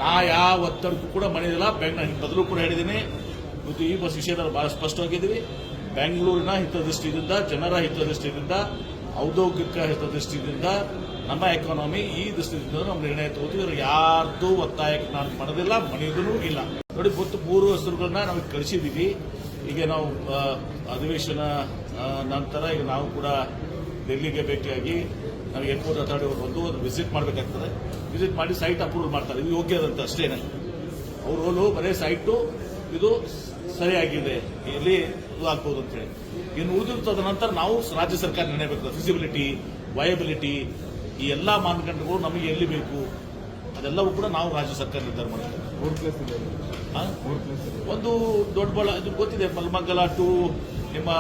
ನಾ ಯಾವ ಒತ್ತಡಕ್ಕೂ ಕೂಡ ಮಣಿದಿಲ್ಲ. ಮೊದಲು ಕೂಡ ಹೇಳಿದ್ದೀನಿ, ಇವತ್ತು ಈ ಬಸ್ ವಿಷಯದಲ್ಲಿ ಬಹಳ ಸ್ಪಷ್ಟವಾಗಿದ್ದೀವಿ. ಬೆಂಗಳೂರಿನ ಹಿತದೃಷ್ಟಿಯಿಂದ, ಜನರ ಹಿತದೃಷ್ಟಿಯಿಂದ, ಔದ್ಯೋಗಿಕ ಹಿತದೃಷ್ಟಿಯಿಂದ, ನಮ್ಮ ಎಕಾನಮಿ ಈ ದೃಷ್ಟಿಯಿಂದ ನಮ್ಮ ನಿರ್ಣಯ ತಗೋತೀವಿ. ಯಾರ್ದು ಒತ್ತಾಯಕ್ಕೆ ನಾನು ಮಾಡೋದಿಲ್ಲ, ಮಣಿಯೋದೂ ಇಲ್ಲ. ನೋಡಿ, ಗೊತ್ತು 3 ಹೆಸರುಗಳನ್ನ ನಾವು ಕಳಿಸಿದ್ದೀವಿ. ಈಗ ನಾವು ಅಧಿವೇಶನ ನಂತರ ಈಗ ನಾವು ಕೂಡ ಡೆಲ್ಲಿಗೆ ಭೇಟಿಯಾಗಿ ನಾವು ಏರ್ಪೋರ್ಟ್ ಅಥಾರಿಟಿ ಅವರು ಬಂದು ವಿಸಿಟ್ ಮಾಡಬೇಕಾಗ್ತದೆ. ವಿಸಿಟ್ ಮಾಡಿ ಸೈಟ್ ಅಪ್ರೂವಲ್ ಮಾಡ್ತಾರೆ. ಇದು ಯೋಗ್ಯದಂತ ಅಷ್ಟೇನೆ. ಅವ್ರ ರೋಲು ಬರೀ ಸೈಟು ಇದು ಸರಿಯಾಗಿದೆ, ಎಲ್ಲಿ ಇದು ಆಗ್ಬೋದು ಅಂತೇಳಿ. ಇನ್ನು ಉಳಿದಿರ್ತದ ನಂತರ ನಾವು ರಾಜ್ಯ ಸರ್ಕಾರ ನಿರ್ಣಯ ಬೇಕು. ಫಿಸಿಬಿಲಿಟಿ, ವಯಬಿಲಿಟಿ, ಈ ಎಲ್ಲ ಮಾನದಂಡಗಳು ನಮಗೆ ಎಲ್ಲಿ ಬೇಕು ಅದೆಲ್ಲವೂ ಕೂಡ ನಾವು ರಾಜ್ಯ ಸರ್ಕಾರ ನಿರ್ಧಾರ ಮಾಡ್ತೇವೆ. ಒಂದು ದೊಡ್ಡಬಳ್ಳಾ ಇದು ಗೊತ್ತಿದೆ, ಮಲ್ಮಂಗಲ ಟು ನಿಮ್ಮ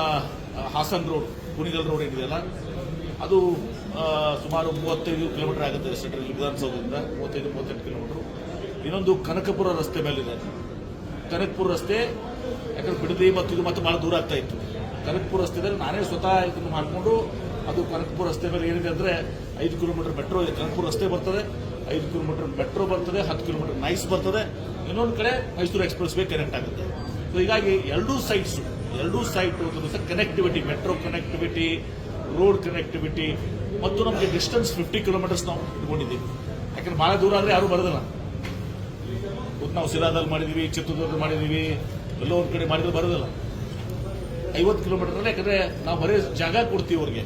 ಹಾಸನ್ ರೋಡ್, ಕುಣಿಗಲ್ ರೋಡ್ ಏನಿದೆಯಲ್ಲ, ಅದು ಸುಮಾರು 35 ಕಿಲೋಮೀಟರ್ ಆಗುತ್ತೆ ಸೆಂಟ್ರಲ್ ವಿಧಾನಸೌಧದಿಂದ. 35-38 ಕಿಲೋಮೀಟರ್. ಇನ್ನೊಂದು ಕನಕಪುರ ರಸ್ತೆ ಮೇಲಿದೆ. ಕನಕಪುರ ರಸ್ತೆ ಯಾಕಂದ್ರೆ ಬಿಡದಿ ಮತ್ತು ಇದು ಮತ್ತೆ ಬಹಳ ದೂರ ಆಗ್ತಾ ಇತ್ತು. ಕನಕಪುರ ರಸ್ತೆದಲ್ಲಿ ನಾನೇ ಸ್ವತಃ ಇದನ್ನು ಮಾಡಿಕೊಂಡು ಅದು ಕನಕಪುರ ರಸ್ತೆ ಮೇಲೆ ಏನಿದೆ ಅಂದರೆ 5 ಕಿಲೋಮೀಟರ್ ಮೆಟ್ರೋ ಕನಕಪುರ ರಸ್ತೆ ಬರ್ತದೆ, 5 ಕಿಲೋಮೀಟರ್ ಮೆಟ್ರೋ ಬರ್ತದೆ, 10 ಕಿಲೋಮೀಟರ್ ನೈಸ್ ಬರ್ತದೆ, ಇನ್ನೊಂದು ಕಡೆ ಮೈಸೂರು ಎಕ್ಸ್ಪ್ರೆಸ್ ವೇ ಕನೆಕ್ಟ್ ಆಗುತ್ತೆ. ಸೊ ಹೀಗಾಗಿ ಎರಡೂ site connectivity, metro connectivity, road connectivity ಮತ್ತು ನಮಗೆ ಡಿಸ್ಟೆನ್ಸ್ 50 ಕಿಲೋಮೀಟರ್ಸ್ ನಾವು ಇಟ್ಕೊಂಡಿದ್ದೀವಿ. ಯಾಕಂದ್ರೆ ಬಹಳ ದೂರ ಆದರೆ ಯಾರು ಬರೋದಿಲ್ಲ. ನಾವು ಸಿರಾದಲ್ಲಿ ಮಾಡಿದ್ದೀವಿ, ಚಿತ್ರದುರ್ಗದಲ್ಲಿ ಮಾಡಿದ್ದೀವಿ, ಎಲ್ಲೋ ಒಂದು ಕಡೆ ಮಾಡಿದ್ರೆ ಬರೋದಿಲ್ಲ. 50 ಕಿಲೋಮೀಟರ್ ಯಾಕಂದ್ರೆ ನಾವು ಬರೀ ಜಾಗ ಕೊಡ್ತೀವಿ ಅವ್ರಿಗೆ.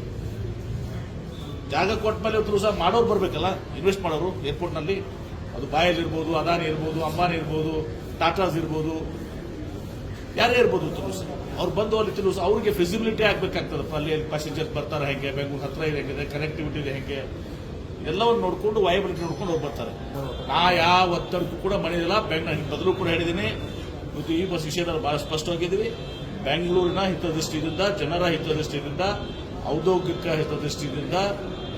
ಜಾಗ ಕೊಟ್ಟ ಮೇಲೆ ಇವತ್ತು ಸಹ ಮಾಡೋರು ಬರಬೇಕಲ್ಲ, ಇನ್ವೆಸ್ಟ್ ಮಾಡೋರು ಏರ್ಪೋರ್ಟ್ನಲ್ಲಿ. ಅದು ಬಾಯಲ್ ಇರ್ಬೋದು, ಅದಾನಿ ಇರ್ಬೋದು, ಅಂಬಾನಿ ಇರ್ಬೋದು, ಟಾಟಾಸ್ ಇರ್ಬೋದು, ಯಾರೇ ಇರ್ಬೋದು. ಅವ್ರು ಬಂದು ಅಲ್ಲಿ ತಿಳಿಸ ಅವ್ರಿಗೆ ಫಿಸಿಬಿಲಿಟಿ ಆಗಬೇಕಾಗ್ತದೆ. ಅಲ್ಲಿ ಪ್ಯಾಸೆಂಜರ್ಸ್ ಬರ್ತಾರೆ ಹೆಂಗೆ, ಬೆಂಗಳೂರು ಹತ್ರ ಇದೆ ಹೆಂಗಿದೆ, ಕನೆಕ್ಟಿವಿಟಿ ಇದೆ ಹೆಂಗೆ, ಎಲ್ಲವನ್ನು ನೋಡಿಕೊಂಡು ವಯಬಿಲಿಟಿ ನೋಡ್ಕೊಂಡು ಹೋಗಿ ಬರ್ತಾರೆ. ನಾ ಯಾವ ಒತ್ತಡಕ್ಕೂ ಕೂಡ ಮಣಿದಿಲ್ಲ. ಮೊದಲು ಕೂಡ ಹೇಳಿದ್ದೀನಿ, ಇವತ್ತು ಈ ಬಸ್ ವಿಷಯದಲ್ಲಿ ಬಹಳ ಸ್ಪಷ್ಟವಾಗಿದ್ದೀವಿ. ಬೆಂಗಳೂರಿನ ಹಿತದೃಷ್ಟಿಯಿಂದ, ಜನರ ಹಿತದೃಷ್ಟಿಯಿಂದ, ಔದ್ಯೋಗಿಕ ಹಿತದೃಷ್ಟಿಯಿಂದ,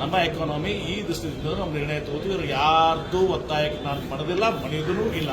ನಮ್ಮ ಎಕಾನಮಿ ಈ ದೃಷ್ಟಿಯಿಂದ ನಮ್ಮ ನಿರ್ಣಯ ತಗೋತೀವಿ. ಯಾರ್ದು ಒತ್ತಾಯಕ್ಕೆ ನಾನು ಮಾಡೋದಿಲ್ಲ, ಮಣಿಯೋದೂ ಇಲ್ಲ.